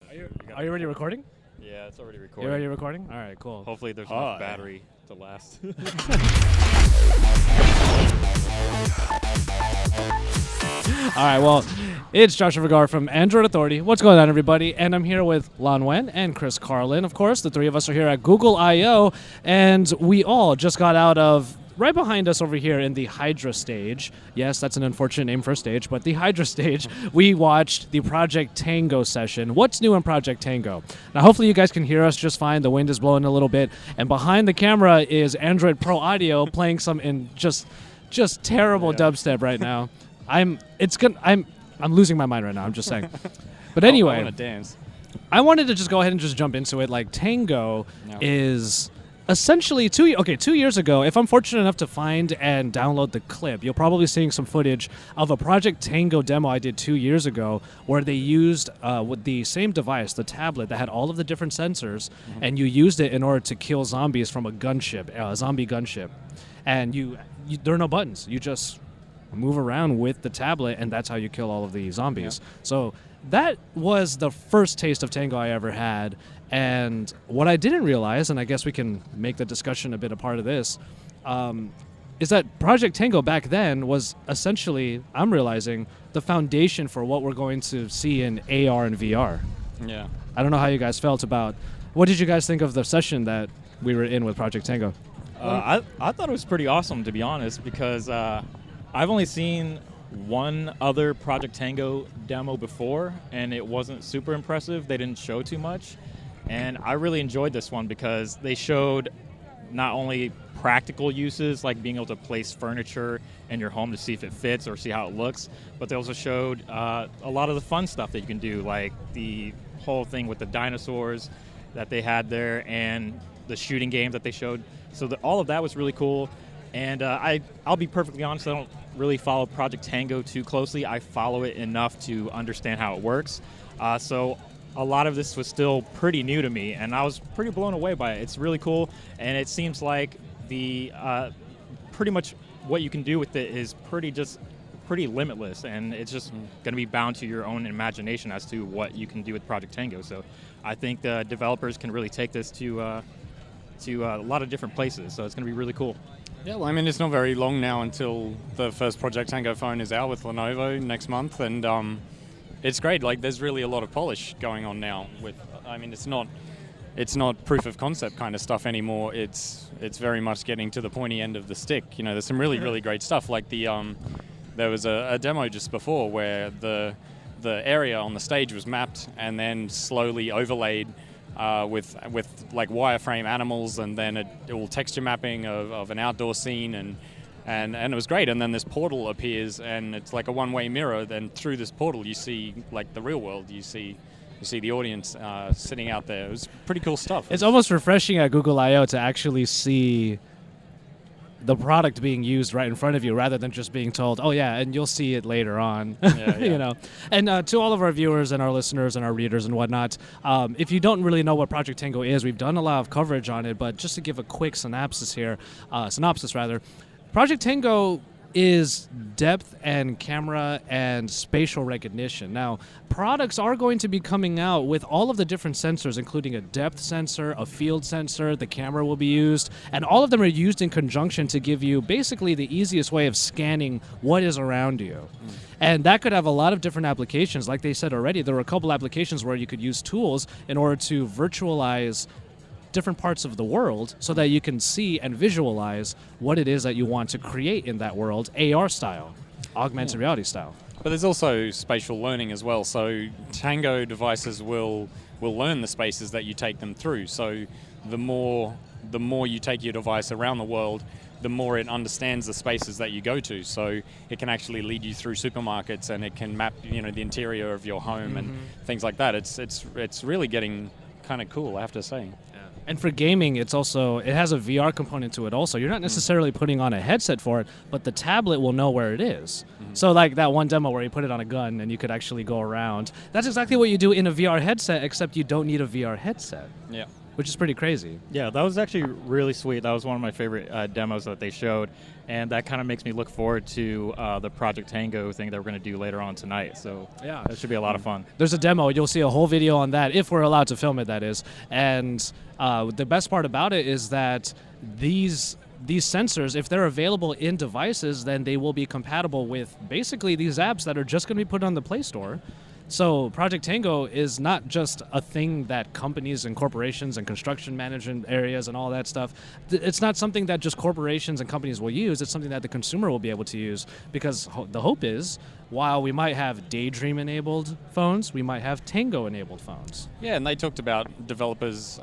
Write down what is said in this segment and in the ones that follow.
Are you already recording? Yeah, it's already You recording. already recording? All right, cool. Hopefully there's enough battery to last. All right, well, it's Joshua Vergara from Android Authority. What's going on, everybody? And I'm here with Lanh and Kris Carlin, of course. The three of us are here at Google I.O., and we all just got out of right behind us over here in the Hydra stage. Yes, that's an unfortunate name for a stage, but the Hydra stage, we watched the Project Tango session. What's new in Project Tango? Now, hopefully you guys can hear us just fine. The wind is blowing a little bit, and behind the camera is Android Pro Audio playing some in just terrible dubstep right now. I'm losing my mind right now. I'm just saying. But anyway, I want to dance. I wanted to just go ahead and just jump into it. Like, Tango is essentially 2 years ago. If I'm fortunate enough to find and download the clip, you'll probably seeing some footage of a Project Tango demo I did 2 years ago, where they used with the same device, the tablet that had all of the different sensors, and you used it in order to kill zombies from a gunship, a zombie gunship, and there are no buttons. You just move around with the tablet, and that's how you kill all of the zombies. So that was the first taste of Tango I ever had. And what I didn't realize, and I guess we can make the discussion a bit a part of this, is that Project Tango back then was essentially, I'm realizing, the foundation for what we're going to see in AR and VR. Yeah. I don't know how you guys felt about, what did you guys think of the session that we were in with Project Tango? I thought it was pretty awesome, to be honest, because I've only seen one other Project Tango demo before, and it wasn't super impressive. They didn't show too much. And I really enjoyed this one because they showed not only practical uses, like being able to place furniture in your home to see if it fits or see how it looks, but they also showed a lot of the fun stuff that you can do, like the whole thing with the dinosaurs that they had there and the shooting game that they showed. So all of that was really cool. And I'll be perfectly honest, I don't really follow Project Tango too closely. I follow it enough to understand how it works. So a lot of this was still pretty new to me, and I was pretty blown away by it. It's really cool, and it seems like the pretty much what you can do with it is pretty limitless, and it's just going to be bound to your own imagination as to what you can do with Project Tango. So I think the developers can really take this to a lot of different places, so it's going to be really cool. Yeah, well, I mean, it's not very long now until the first Project Tango phone is out with Lenovo next month, and it's great. Like, there's really a lot of polish going on now. I mean, it's not proof of concept kind of stuff anymore. It's very much getting to the pointy end of the stick. You know, there's some really great stuff. Like there was a demo just before where the area on the stage was mapped and then slowly overlaid with like wireframe animals, and then all texture mapping of an outdoor scene, and it was great. And then this portal appears, and it's like a one-way mirror. Then through this portal, you see like the real world. You see the audience sitting out there. It was pretty cool stuff. It's almost refreshing at Google I/O to actually see the product being used right in front of you, rather than just being told, "Oh yeah, and you'll see it later on." You know. And to all of our viewers and our listeners and our readers and whatnot, if you don't really know what Project Tango is, we've done a lot of coverage on it. But just to give a quick synopsis here, Project Tango is depth and camera and spatial recognition. Now, products are going to be coming out with all of the different sensors, including a depth sensor, a field sensor, the camera will be used, and all of them are used in conjunction to give you basically the easiest way of scanning what is around you. And that could have a lot of different applications. Like they said already, there were a couple applications where you could use tools in order to virtualize different parts of the world so that you can see and visualize what it is that you want to create in that world, AR style, augmented reality style. But there's also spatial learning as well. So Tango devices will learn the spaces that you take them through. So the more you take your device around the world, the more it understands the spaces that you go to. So it can actually lead you through supermarkets, and it can map, you know, the interior of your home and things like that. It's really getting kind of cool, I have to say. And for gaming, it has a VR component to it also. You're not necessarily putting on a headset for it, but the tablet will know where it is. So like that one demo where you put it on a gun and you could actually go around. That's exactly what you do in a VR headset, except you don't need a VR headset. Yeah. which is pretty crazy. Yeah, that was actually really sweet. That was one of my favorite demos that they showed, and that kind of makes me look forward to the Project Tango thing that we're going to do later on tonight. So Yeah. that should be a lot of fun. There's a demo. You'll see a whole video on that if we're allowed to film it, that is. And the best part about it is that these sensors, if they're available in devices, then they will be compatible with basically these apps that are just going to be put on the Play Store. So Project Tango is not just a thing that companies and corporations and construction management areas and all that stuff, it's not something that just corporations and companies will use. It's something that the consumer will be able to use, because the hope is, while we might have Daydream-enabled phones, we might have Tango-enabled phones. Yeah, and they talked about developers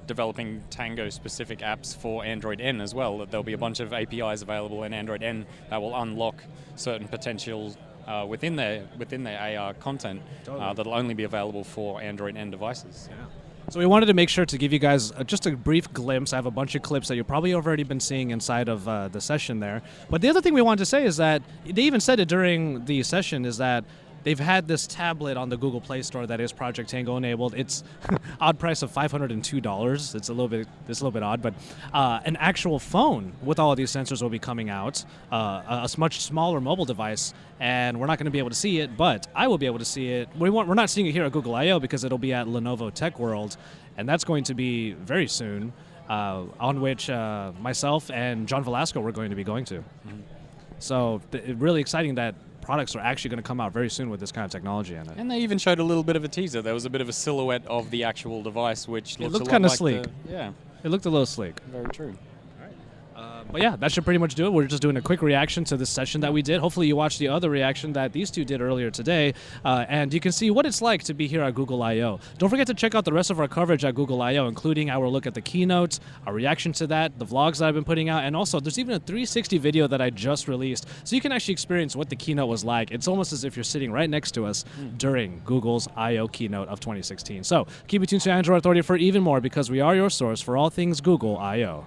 developing Tango-specific apps for Android N as well. That there'll be a bunch of APIs available in Android N that will unlock certain potential within their AR content that'll only be available for Android N devices. Yeah. So we wanted to make sure to give you guys just a brief glimpse. I have a bunch of clips that you've probably already been seeing inside of the session there. But the other thing we wanted to say is that they even said it during the session, is that they've had this tablet on the Google Play Store that is Project Tango enabled. It's odd price of $502. It's a little bit odd, but an actual phone with all of these sensors will be coming out, a much smaller mobile device, and we're not going to be able to see it, but I will be able to see it. We're not seeing it here at Google I/O because it'll be at Lenovo Tech World, and that's going to be very soon, on which myself and John Velasco were going to be going to. Mm-hmm. So really exciting that products are actually going to come out very soon with this kind of technology in it. And they even showed a little bit of a teaser. There was a bit of a silhouette of the actual device, which looks looked a lot kinda like sleek. Yeah, It looked a little sleek. very true. But yeah, that should pretty much do it. We're just doing a quick reaction to this session that we did. Hopefully you watched the other reaction that these two did earlier today, and you can see what it's like to be here at Google I/O. Don't forget to check out the rest of our coverage at Google I/O, including our look at the keynote, our reaction to that, the vlogs that I've been putting out, and also there's even a 360 video that I just released, so you can actually experience what the keynote was like. It's almost as if you're sitting right next to us during Google's I/O keynote of 2016. So keep it tuned to Android Authority for even more, because we are your source for all things Google I/O.